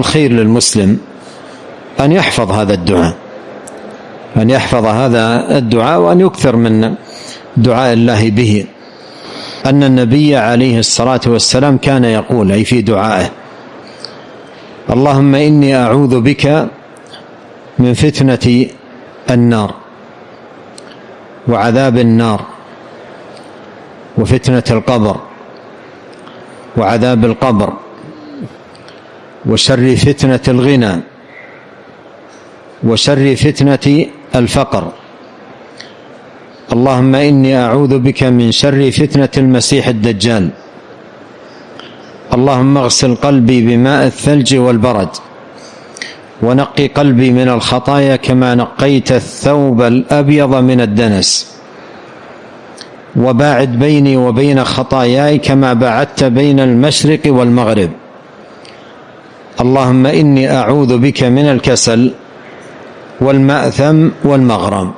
الخير للمسلم أن يحفظ هذا الدعاء وأن يكثر من دعاء الله به. أن النبي عليه الصلاة والسلام كان يقول أي في دعائه: اللهم إني أعوذ بك من فتنة النار وعذاب النار وفتنة القبر وعذاب القبر وشر فتنة الغنى وشر فتنة الفقر. اللهم إني أعوذ بك من شر فتنة المسيح الدجال. اللهم اغسل قلبي بماء الثلج والبرد ونقي قلبي من الخطايا كما نقيت الثوب الأبيض من الدنس، وباعد بيني وبين خطاياي كما باعدت بين المشرق والمغرب. اللهم إني أعوذ بك من الكسل والمأثم والمغرم.